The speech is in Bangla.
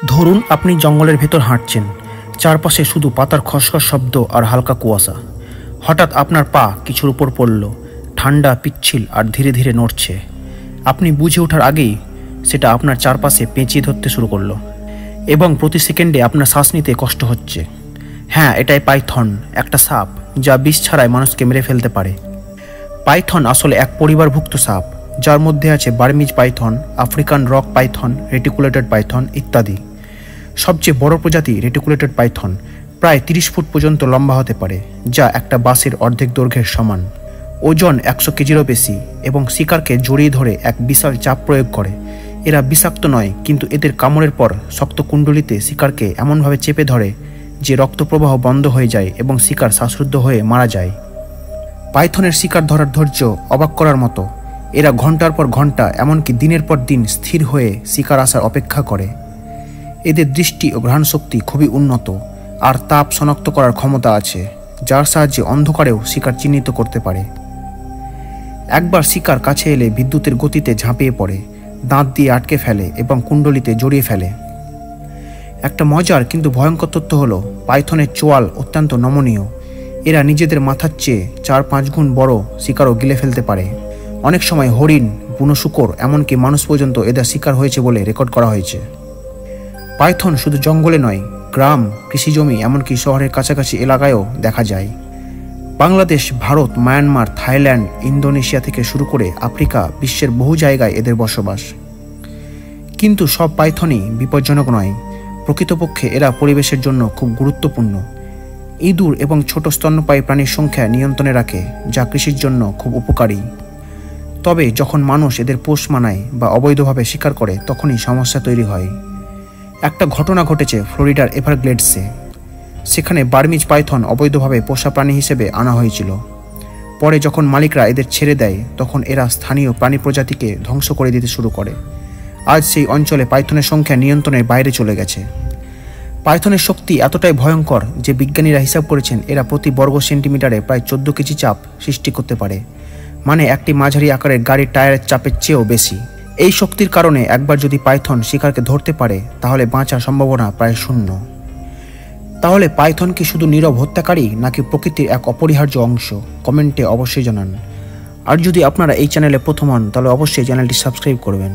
ধরুন আপনি জঙ্গলের ভেতর হাঁটছেন, চারপাশে শুধু পাতার খসখস শব্দ আর হালকা কুয়াশা। হঠাৎ আপনার পা কিছুর উপর পড়ল, ঠান্ডা, পিচ্ছিল আর ধীরে ধীরে নড়ছে। আপনি বুঝে ওঠার আগেই সেটা আপনার চারপাশে পেঁচিয়ে ধরতে শুরু করলো এবং প্রতি সেকেন্ডে আপনার শ্বাস নিতে কষ্ট হচ্ছে। হ্যাঁ, এটাই পাইথন, একটা সাপ যা বিষ ছাড়াই মানুষকে মেরে ফেলতে পারে। পাইথন আসলে এক পরিবারভুক্ত সাপ, যার মধ্যে আছে Burmese Python, African rock Python, reticulated Python ইত্যাদি। সবচেয়ে বড় প্রজাতি রেটিকুলেটেড পাইথন প্রায় 30 ফুট পর্যন্ত লম্বা হতে পারে, যা একটা বাসের অর্ধেক দৈর্ঘ্যের সমান। ওজন 100 কেজিরও বেশি এবং শিকারকে জড়িয়ে ধরে এক বিশাল চাপ প্রয়োগ করে। এরা বিষাক্ত নয়, কিন্তু এদের কামড়ের পর শক্ত কুণ্ডলিতে শিকারকে এমনভাবে চেপে ধরে যে রক্তপ্রবাহ বন্ধ হয়ে যায় এবং শিকার শ্বাসরুদ্ধ হয়ে মারা যায়। পাইথনের শিকার ধরার ধৈর্য অবাক করার মতো। এরা ঘন্টার পর ঘন্টা, এমনকি দিনের পর দিন স্থির হয়ে শিকার আসার অপেক্ষা করে। এদের দৃষ্টি ও ঘ্রাণ শক্তি খুবই উন্নত আর তাপ শনাক্ত করার ক্ষমতা আছে, যার সাহায্যে অন্ধকারেও শিকার চিহ্নিত করতে পারে। একবার শিকার কাছে এলে বিদ্যুতের গতিতে ঝাঁপিয়ে পড়ে, দাঁত দিয়ে আটকে ফেলে এবং কুণ্ডলিতে জড়িয়ে ফেলে। একটা মজার কিন্তু ভয়ঙ্কর তথ্য হলো পাইথনের চোয়াল অত্যন্ত নমনীয়। এরা নিজেদের মাথার চেয়ে 4-5 গুণ বড় শিকারও গিলে ফেলতে পারে। অনেক সময় হরিণ, বুনো শূকর, এমনকি মানুষ পর্যন্ত এদের শিকার হয়েছে বলে রেকর্ড করা হয়েছে। পাইথন শুধু জঙ্গলে নয়, গ্রাম, কৃষিজমি, এমনকি শহরের কাছাকাছি এলাকায়ও দেখা যায়। Bangladesh, Bharat, Myanmar, Thailand, Indonesia থেকে শুরু করে আফ্রিকা, বিশ্বের বহু জায়গায় এদের বসবাস। কিন্তু সব পাইথনই বিপজ্জনক নয়। প্রকৃতপক্ষে এরা পরিবেশের জন্য খুব গুরুত্বপূর্ণ। ইঁদুর এবং ছোট স্তন্যপায়ী প্রাণীর সংখ্যা নিয়ন্ত্রণে রাখে, যা কৃষির জন্য খুব উপকারী। তবে যখন মানুষ এদের পোষ মানায় বা অবৈধভাবে শিকার করে, তখনই সমস্যা তৈরি হয়। একটা ঘটনা ঘটেছে ফ্লোরিডার এভারগ্লেডসে। সেখানে বার্মিজ পাইথন অবৈধভাবে পোষা প্রাণী হিসেবে আনা হয়েছিল। পরে যখন মালিকরা এদের ছেড়ে দেয়, তখন এরা স্থানীয় প্রাণী প্রজাতিকে ধ্বংস করে দিতে শুরু করে। আজ সেই অঞ্চলে পাইথনের সংখ্যা নিয়ন্ত্রণের বাইরে চলে গেছে। পাইথনের শক্তি এতটাই ভয়ঙ্কর যে বিজ্ঞানীরা হিসাব করেছেন এরা প্রতি বর্গ সেন্টিমিটারে প্রায় 14 কেজি চাপ সৃষ্টি করতে পারে, মানে একটি মাঝারি আকারের গাড়ির টায়ারের চাপের চেয়েও বেশি। এই শক্তির কারণে একবার যদি পাইথন শিকারকে ধরতে পারে, তাহলে বাঁচার সম্ভাবনা প্রায় শূন্য। তাহলে পাইথন কি শুধু নীরব হত্যাকারী নাকি প্রকৃতির এক অপরিহার্য অংশ? কমেন্টে অবশ্যই জানান। আর যদি আপনারা এই চ্যানেলে প্রথম হন, তাহলে অবশ্যই চ্যানেলটি সাবস্ক্রাইব করবেন।